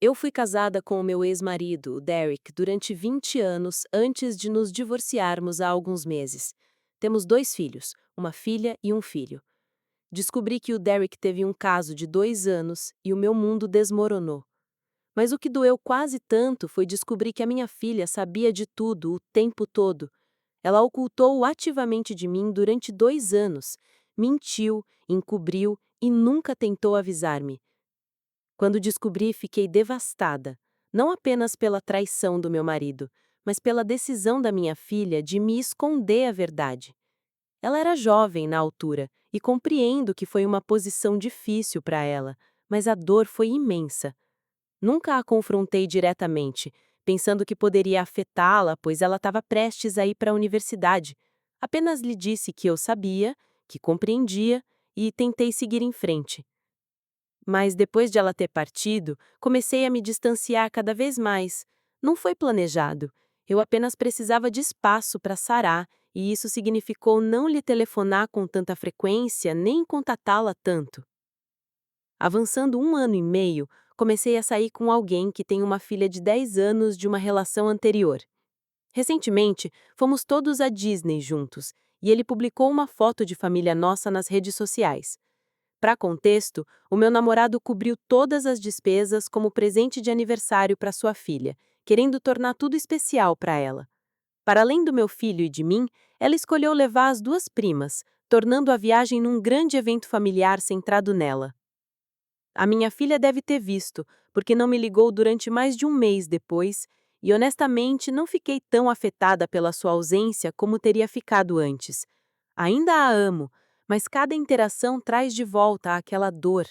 Eu fui casada com o meu ex-marido, o Derek, durante 20 anos antes de nos divorciarmos há alguns meses. Temos 2 filhos, uma filha e um filho. Descobri que o Derek teve um caso de 2 anos e o meu mundo desmoronou. Mas o que doeu quase tanto foi descobrir que a minha filha sabia de tudo o tempo todo. Ela ocultou ativamente de mim durante 2 anos, mentiu, encobriu e nunca tentou avisar-me. Quando descobri, fiquei devastada, não apenas pela traição do meu marido, mas pela decisão da minha filha de me esconder a verdade. Ela era jovem na altura e compreendo que foi uma posição difícil para ela, mas a dor foi imensa. Nunca a confrontei diretamente, pensando que poderia afetá-la, pois ela estava prestes a ir para a universidade. Apenas lhe disse que eu sabia, que compreendia e tentei seguir em frente. Mas depois de ela ter partido, comecei a me distanciar cada vez mais. Não foi planejado. Eu apenas precisava de espaço para sarar, e isso significou não lhe telefonar com tanta frequência nem contatá-la tanto. Avançando 1 ano e meio, comecei a sair com alguém que tem uma filha de 10 anos de uma relação anterior. Recentemente, fomos todos à Disney juntos, e ele publicou uma foto de família nossa nas redes sociais. Para contexto, o meu namorado cobriu todas as despesas como presente de aniversário para sua filha, querendo tornar tudo especial para ela. Para além do meu filho e de mim, ela escolheu levar as 2 primas, tornando a viagem num grande evento familiar centrado nela. A minha filha deve ter visto, porque não me ligou durante mais de um mês depois, e honestamente não fiquei tão afetada pela sua ausência como teria ficado antes. Ainda a amo, mas cada interação traz de volta aquela dor.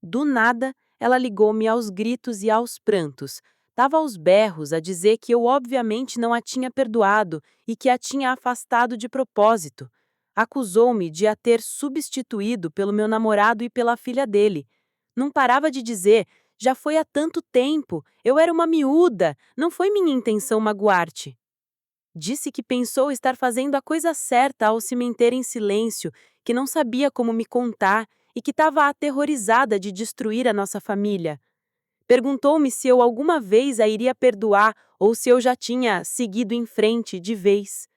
Do nada, ela ligou-me aos gritos e aos prantos. Dava aos berros a dizer que eu obviamente não a tinha perdoado e que a tinha afastado de propósito. Acusou-me de a ter substituído pelo meu namorado e pela filha dele. Não parava de dizer: já foi há tanto tempo, eu era uma miúda, não foi minha intenção magoar-te. Disse que pensou estar fazendo a coisa certa ao se manter em silêncio, que não sabia como me contar e que estava aterrorizada de destruir a nossa família. Perguntou-me se eu alguma vez a iria perdoar ou se eu já tinha seguido em frente de vez.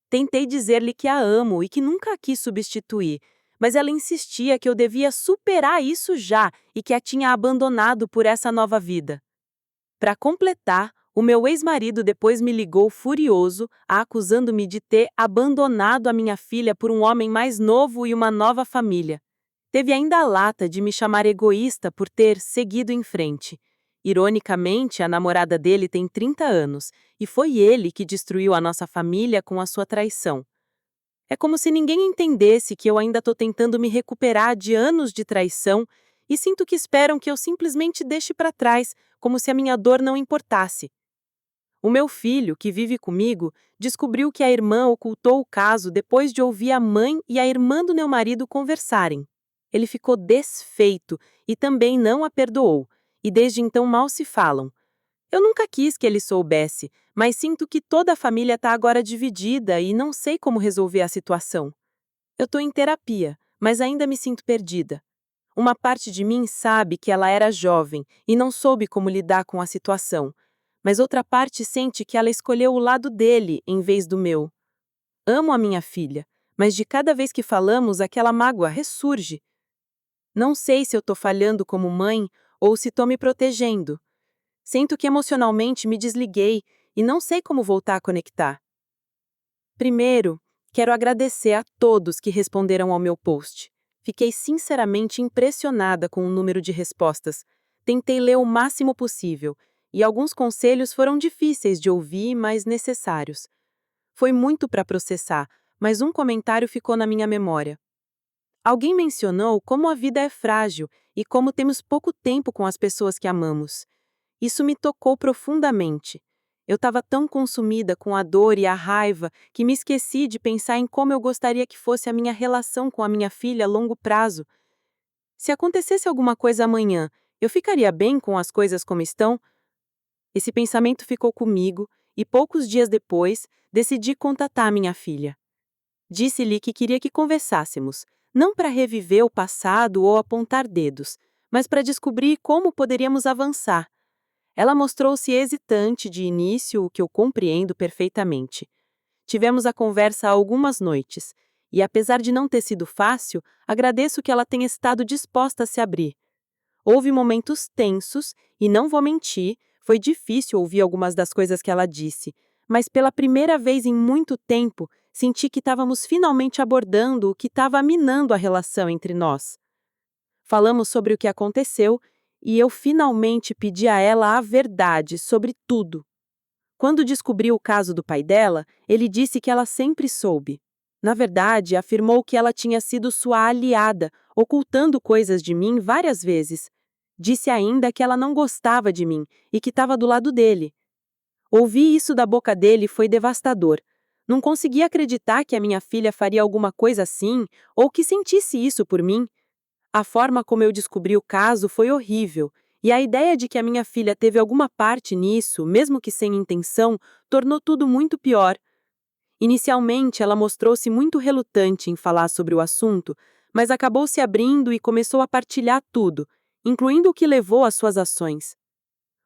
Tentei dizer-lhe que a amo e que nunca a quis substituir, mas ela insistia que eu devia superar isso já e que a tinha abandonado por essa nova vida. Para completar, o meu ex-marido depois me ligou furioso, acusando-me de ter abandonado a minha filha por um homem mais novo e uma nova família. Teve ainda a lata de me chamar egoísta por ter seguido em frente. Ironicamente, a namorada dele tem 30 anos, e foi ele que destruiu a nossa família com a sua traição. É como se ninguém entendesse que eu ainda estou tentando me recuperar de anos de traição e sinto que esperam que eu simplesmente deixe para trás, como se a minha dor não importasse. O meu filho, que vive comigo, descobriu que a irmã ocultou o caso depois de ouvir a mãe e a irmã do meu marido conversarem. Ele ficou desfeito e também não a perdoou, e desde então mal se falam. Eu nunca quis que ele soubesse, mas sinto que toda a família está agora dividida e não sei como resolver a situação. Eu estou em terapia, mas ainda me sinto perdida. Uma parte de mim sabe que ela era jovem e não soube como lidar com a situação, mas outra parte sente que ela escolheu o lado dele em vez do meu. Amo a minha filha, mas de cada vez que falamos, aquela mágoa ressurge. Não sei se eu estou falhando como mãe ou se estou me protegendo. Sinto que emocionalmente me desliguei e não sei como voltar a conectar. Primeiro, quero agradecer a todos que responderam ao meu post. Fiquei sinceramente impressionada com o número de respostas. Tentei ler o máximo possível, e alguns conselhos foram difíceis de ouvir, mas necessários. Foi muito para processar, mas um comentário ficou na minha memória. Alguém mencionou como a vida é frágil e como temos pouco tempo com as pessoas que amamos. Isso me tocou profundamente. Eu estava tão consumida com a dor e a raiva que me esqueci de pensar em como eu gostaria que fosse a minha relação com a minha filha a longo prazo. Se acontecesse alguma coisa amanhã, eu ficaria bem com as coisas como estão? Esse pensamento ficou comigo e poucos dias depois decidi contatar minha filha. Disse-lhe que queria que conversássemos, não para reviver o passado ou apontar dedos, mas para descobrir como poderíamos avançar. Ela mostrou-se hesitante de início, o que eu compreendo perfeitamente. Tivemos a conversa há algumas noites, e apesar de não ter sido fácil, agradeço que ela tenha estado disposta a se abrir. Houve momentos tensos, e não vou mentir, foi difícil ouvir algumas das coisas que ela disse, mas pela primeira vez em muito tempo, senti que estávamos finalmente abordando o que estava minando a relação entre nós. Falamos sobre o que aconteceu, e eu finalmente pedi a ela a verdade sobre tudo. Quando descobriu o caso do pai dela, ele disse que ela sempre soube. Na verdade, afirmou que ela tinha sido sua aliada, ocultando coisas de mim várias vezes. Disse ainda que ela não gostava de mim e que estava do lado dele. Ouvir isso da boca dele foi devastador. Não conseguia acreditar que a minha filha faria alguma coisa assim ou que sentisse isso por mim. A forma como eu descobri o caso foi horrível, e a ideia de que a minha filha teve alguma parte nisso, mesmo que sem intenção, tornou tudo muito pior. Inicialmente, ela mostrou-se muito relutante em falar sobre o assunto, mas acabou se abrindo e começou a partilhar tudo, incluindo o que levou às suas ações.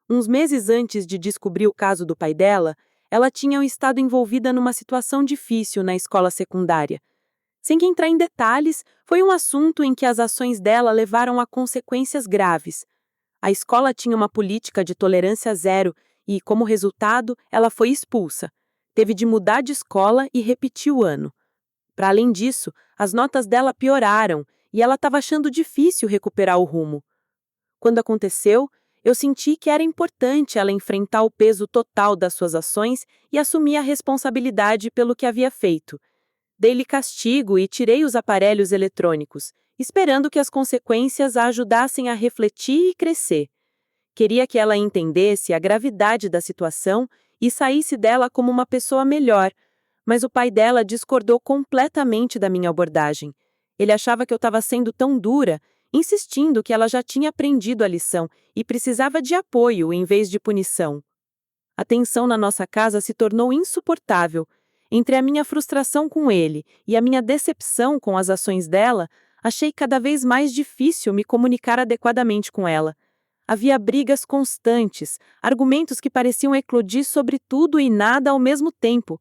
Uns meses antes de descobrir o caso do pai dela, ela tinha estado envolvida numa situação difícil na escola secundária. Sem entrar em detalhes, foi um assunto em que as ações dela levaram a consequências graves. A escola tinha uma política de tolerância zero e, como resultado, ela foi expulsa. Teve de mudar de escola e repetir o ano. Para além disso, as notas dela pioraram e ela estava achando difícil recuperar o rumo. Quando aconteceu, eu senti que era importante ela enfrentar o peso total das suas ações e assumir a responsabilidade pelo que havia feito. Dei-lhe castigo e tirei os aparelhos eletrônicos, esperando que as consequências a ajudassem a refletir e crescer. Queria que ela entendesse a gravidade da situação e saísse dela como uma pessoa melhor, mas o pai dela discordou completamente da minha abordagem. Ele achava que eu estava sendo tão dura, insistindo que ela já tinha aprendido a lição e precisava de apoio em vez de punição. A tensão na nossa casa se tornou insuportável. Entre a minha frustração com ele e a minha decepção com as ações dela, achei cada vez mais difícil me comunicar adequadamente com ela. Havia brigas constantes, argumentos que pareciam eclodir sobre tudo e nada ao mesmo tempo.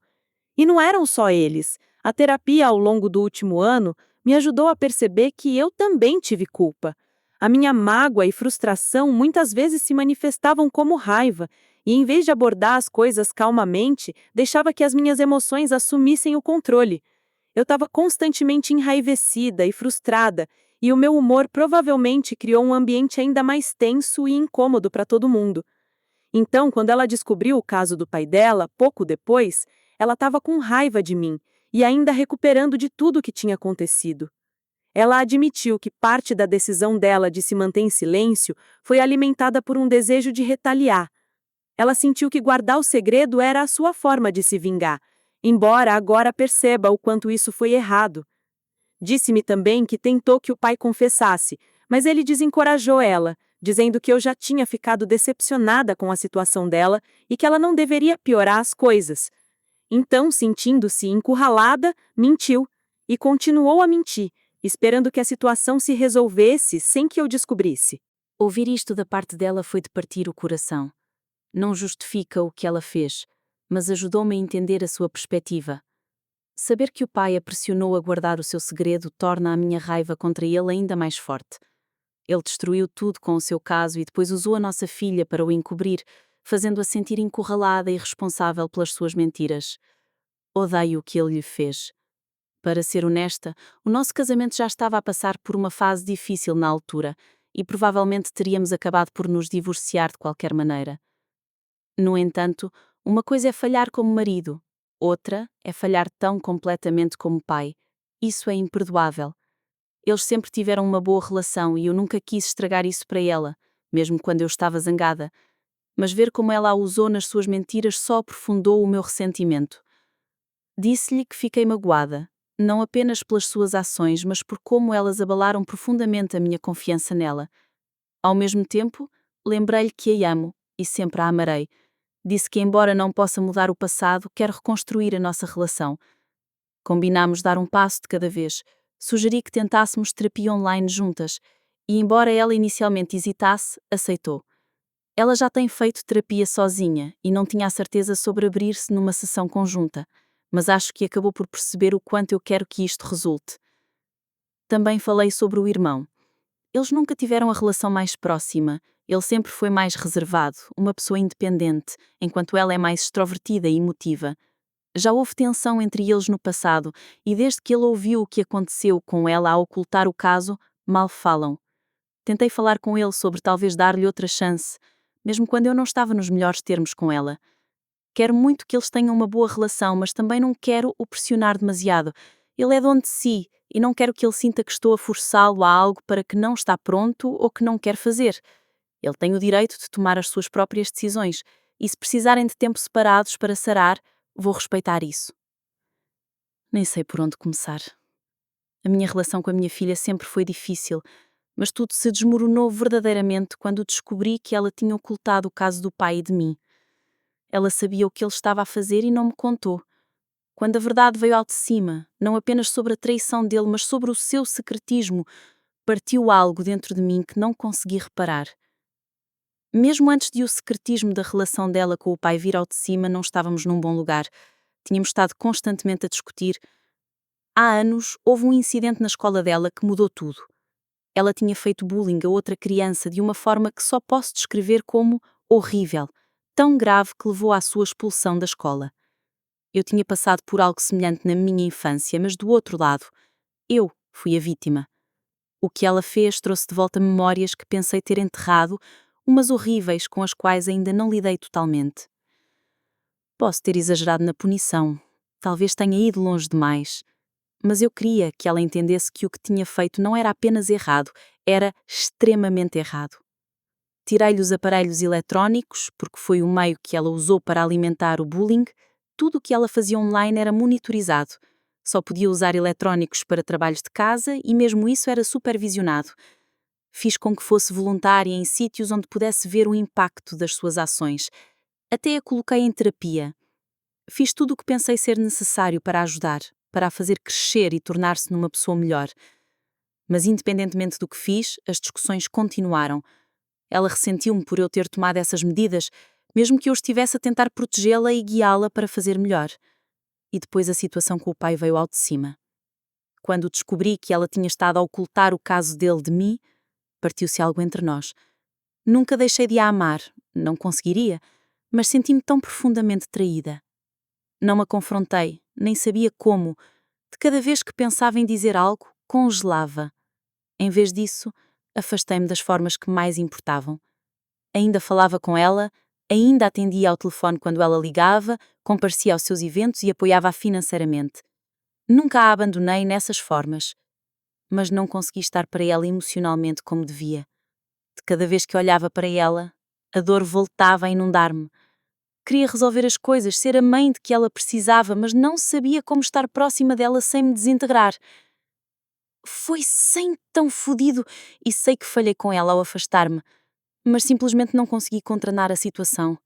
E não eram só eles. A terapia ao longo do último ano me ajudou a perceber que eu também tive culpa. A minha mágoa e frustração muitas vezes se manifestavam como raiva, e em vez de abordar as coisas calmamente, deixava que as minhas emoções assumissem o controle. Eu estava constantemente enraivecida e frustrada, e o meu humor provavelmente criou um ambiente ainda mais tenso e incômodo para todo mundo. Então, quando ela descobriu o caso do pai dela, pouco depois, ela estava com raiva de mim e ainda recuperando de tudo o que tinha acontecido. Ela admitiu que parte da decisão dela de se manter em silêncio foi alimentada por um desejo de retaliar. Ela sentiu que guardar o segredo era a sua forma de se vingar, embora agora perceba o quanto isso foi errado. Disse-me também que tentou que o pai confessasse, mas ele desencorajou ela, dizendo que eu já tinha ficado decepcionada com a situação dela e que ela não deveria piorar as coisas. Então, sentindo-se encurralada, mentiu e continuou a mentir, esperando que a situação se resolvesse sem que eu descobrisse. Ouvir isto da parte dela foi de partir o coração. Não justifica o que ela fez, mas ajudou-me a entender a sua perspectiva. Saber que o pai a pressionou a guardar o seu segredo torna a minha raiva contra ele ainda mais forte. Ele destruiu tudo com o seu caso e depois usou a nossa filha para o encobrir, fazendo-a sentir encurralada e responsável pelas suas mentiras. Odeio o que ele lhe fez. Para ser honesta, o nosso casamento já estava a passar por uma fase difícil na altura e provavelmente teríamos acabado por nos divorciar de qualquer maneira. No entanto, uma coisa é falhar como marido, outra é falhar tão completamente como pai. Isso é imperdoável. Eles sempre tiveram uma boa relação e eu nunca quis estragar isso para ela, mesmo quando eu estava zangada. Mas ver como ela a usou nas suas mentiras só aprofundou o meu ressentimento. Disse-lhe que fiquei magoada, não apenas pelas suas ações, mas por como elas abalaram profundamente a minha confiança nela. Ao mesmo tempo, lembrei-lhe que a amo e sempre a amarei. Disse que, embora não possa mudar o passado, quero reconstruir a nossa relação. Combinámos dar um passo de cada vez. Sugeri que tentássemos terapia online juntas. E embora ela inicialmente hesitasse, aceitou. Ela já tem feito terapia sozinha e não tinha a certeza sobre abrir-se numa sessão conjunta, mas acho que acabou por perceber o quanto eu quero que isto resulte. Também falei sobre o irmão. Eles nunca tiveram a relação mais próxima. Ele sempre foi mais reservado, uma pessoa independente, enquanto ela é mais extrovertida e emotiva. Já houve tensão entre eles no passado, e desde que ele ouviu o que aconteceu com ela a ocultar o caso, mal falam. Tentei falar com ele sobre talvez dar-lhe outra chance, mesmo quando eu não estava nos melhores termos com ela. Quero muito que eles tenham uma boa relação, mas também não quero o pressionar demasiado. Ele é dono de si e não quero que ele sinta que estou a forçá-lo a algo para que não está pronto ou que não quer fazer. Ele tem o direito de tomar as suas próprias decisões e se precisarem de tempo separados para sarar, vou respeitar isso. Nem sei por onde começar. A minha relação com a minha filha sempre foi difícil, mas tudo se desmoronou verdadeiramente quando descobri que ela tinha ocultado o caso do pai e de mim. Ela sabia o que ele estava a fazer e não me contou. Quando a verdade veio ao de cima, não apenas sobre a traição dele, mas sobre o seu secretismo, partiu algo dentro de mim que não consegui reparar. Mesmo antes de o secretismo da relação dela com o pai vir ao de cima, não estávamos num bom lugar. Tínhamos estado constantemente a discutir. Há anos, houve um incidente na escola dela que mudou tudo. Ela tinha feito bullying a outra criança de uma forma que só posso descrever como horrível, tão grave que levou à sua expulsão da escola. Eu tinha passado por algo semelhante na minha infância, mas do outro lado, eu fui a vítima. O que ela fez trouxe de volta memórias que pensei ter enterrado, umas horríveis com as quais ainda não lidei totalmente. Posso ter exagerado na punição, talvez tenha ido longe demais, mas eu queria que ela entendesse que o que tinha feito não era apenas errado, era extremamente errado. Tirei-lhe os aparelhos eletrónicos, porque foi o meio que ela usou para alimentar o bullying. Tudo o que ela fazia online era monitorizado. Só podia usar eletrónicos para trabalhos de casa e mesmo isso era supervisionado. Fiz com que fosse voluntária em sítios onde pudesse ver o impacto das suas ações. Até a coloquei em terapia. Fiz tudo o que pensei ser necessário para a ajudar, para a fazer crescer e tornar-se numa pessoa melhor. Mas independentemente do que fiz, as discussões continuaram. Ela ressentiu-me por eu ter tomado essas medidas, mesmo que eu estivesse a tentar protegê-la e guiá-la para fazer melhor. E depois a situação com o pai veio ao de cima. Quando descobri que ela tinha estado a ocultar o caso dele de mim, partiu-se algo entre nós. Nunca deixei de a amar, não conseguiria, mas senti-me tão profundamente traída. Não a confrontei, nem sabia como. De cada vez que pensava em dizer algo, congelava. Em vez disso, afastei-me das formas que mais importavam. Ainda falava com ela, ainda atendia ao telefone quando ela ligava, comparecia aos seus eventos e apoiava-a financeiramente. Nunca a abandonei nessas formas, mas não consegui estar para ela emocionalmente como devia. De cada vez que olhava para ela, a dor voltava a inundar-me. Queria resolver as coisas, ser a mãe de que ela precisava, mas não sabia como estar próxima dela sem me desintegrar. Foi sem tão fodido e sei que falhei com ela ao afastar-me, mas simplesmente não consegui contornar a situação.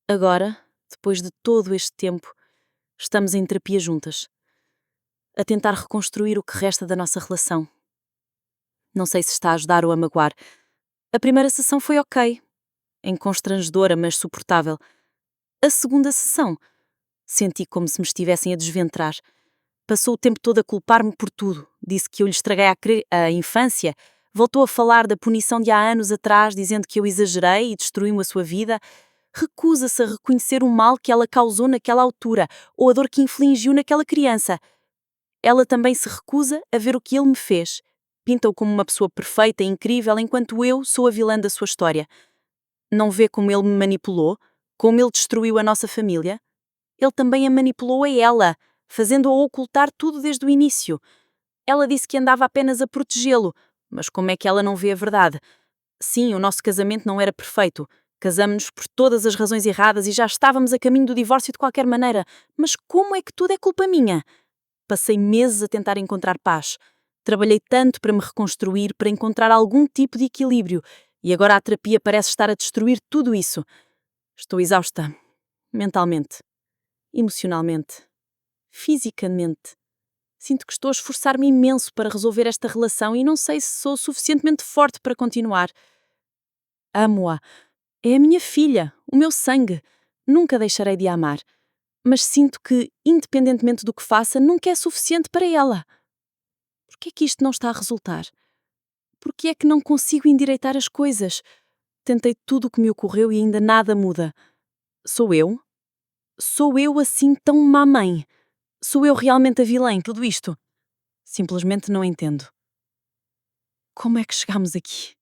Agora, depois de todo este tempo, estamos em terapia juntas, a tentar reconstruir o que resta da nossa relação. Não sei se está a ajudar ou a magoar. A primeira sessão foi ok, constrangedora, mas suportável. A segunda sessão, senti como se me estivessem a desventrar. Passou o tempo todo a culpar-me por tudo. Disse que eu lhe estraguei a infância. Voltou a falar da punição de há anos atrás, dizendo que eu exagerei e destruí a sua vida. Recusa-se a reconhecer o mal que ela causou naquela altura, ou a dor que infligiu naquela criança. Ela também se recusa a ver o que ele me fez. Pinta-o como uma pessoa perfeita e incrível, enquanto eu sou a vilã da sua história. Não vê como ele me manipulou, como ele destruiu a nossa família? Ele também a manipulou a ela, fazendo-a ocultar tudo desde o início. Ela disse que andava apenas a protegê-lo, mas como é que ela não vê a verdade? Sim, o nosso casamento não era perfeito. Casamo-nos por todas as razões erradas e já estávamos a caminho do divórcio de qualquer maneira. Mas como é que tudo é culpa minha? Passei meses a tentar encontrar paz. Trabalhei tanto para me reconstruir, para encontrar algum tipo de equilíbrio. E agora a terapia parece estar a destruir tudo isso. Estou exausta. Mentalmente. Emocionalmente. Fisicamente. Sinto que estou a esforçar-me imenso para resolver esta relação e não sei se sou suficientemente forte para continuar. Amo-a. É a minha filha, o meu sangue. Nunca deixarei de a amar. Mas sinto que, independentemente do que faça, nunca é suficiente para ela. Por que é que isto não está a resultar? Por que é que não consigo endireitar as coisas? Tentei tudo o que me ocorreu e ainda nada muda. Sou eu? Sou eu assim tão má mãe? Sou eu realmente a vilã em tudo isto? Simplesmente não entendo. Como é que chegámos aqui?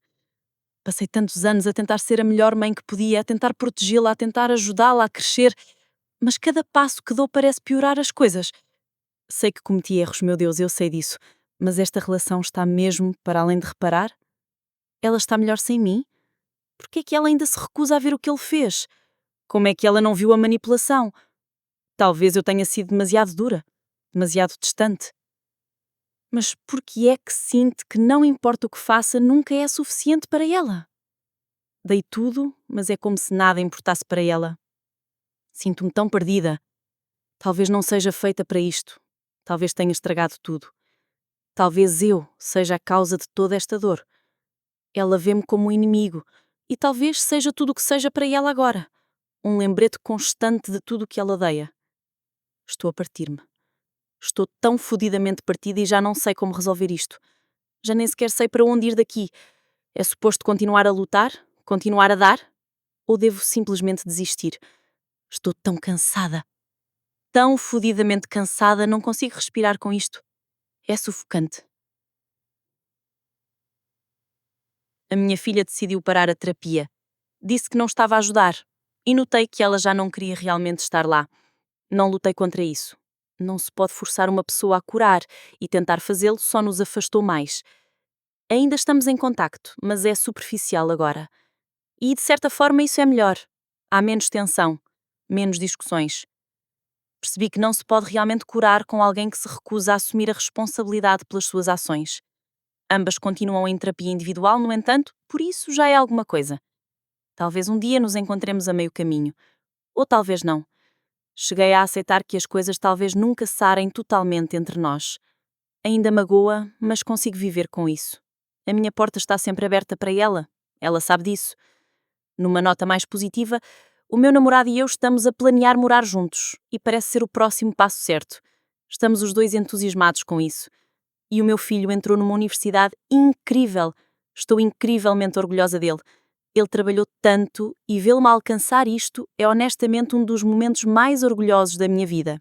Passei tantos anos a tentar ser a melhor mãe que podia, a tentar protegê-la, a tentar ajudá-la a crescer, mas cada passo que dou parece piorar as coisas. Sei que cometi erros, meu Deus, eu sei disso, mas esta relação está mesmo para além de reparar? Ela está melhor sem mim? Por que é que ela ainda se recusa a ver o que ele fez? Como é que ela não viu a manipulação? Talvez eu tenha sido demasiado dura, demasiado distante. Mas por que é que sinto que não importa o que faça, nunca é suficiente para ela? Dei tudo, mas é como se nada importasse para ela. Sinto-me tão perdida. Talvez não seja feita para isto. Talvez tenha estragado tudo. Talvez eu seja a causa de toda esta dor. Ela vê-me como um inimigo e talvez seja tudo o que seja para ela agora. Um lembrete constante de tudo o que ela odeia. Estou a partir-me. Estou tão fodidamente partida e já não sei como resolver isto. Já nem sequer sei para onde ir daqui. É suposto continuar a lutar? Continuar a dar? Ou devo simplesmente desistir? Estou tão cansada. Tão fodidamente cansada, não consigo respirar com isto. É sufocante. A minha filha decidiu parar a terapia. Disse que não estava a ajudar. E notei que ela já não queria realmente estar lá. Não lutei contra isso. Não se pode forçar uma pessoa a curar e tentar fazê-lo só nos afastou mais. Ainda estamos em contacto, mas é superficial agora. E, de certa forma, isso é melhor. Há menos tensão, menos discussões. Percebi que não se pode realmente curar com alguém que se recusa a assumir a responsabilidade pelas suas ações. Ambas continuam em terapia individual, no entanto, por isso já é alguma coisa. Talvez um dia nos encontremos a meio caminho. Ou talvez não. Cheguei a aceitar que as coisas talvez nunca sarem totalmente entre nós. Ainda magoa, mas consigo viver com isso. A minha porta está sempre aberta para ela. Ela sabe disso. Numa nota mais positiva, o meu namorado e eu estamos a planear morar juntos e parece ser o próximo passo certo. Estamos os dois entusiasmados com isso. E o meu filho entrou numa universidade incrível. Estou incrivelmente orgulhosa dele. Ele trabalhou tanto e vê-lo-me alcançar isto é honestamente um dos momentos mais orgulhosos da minha vida.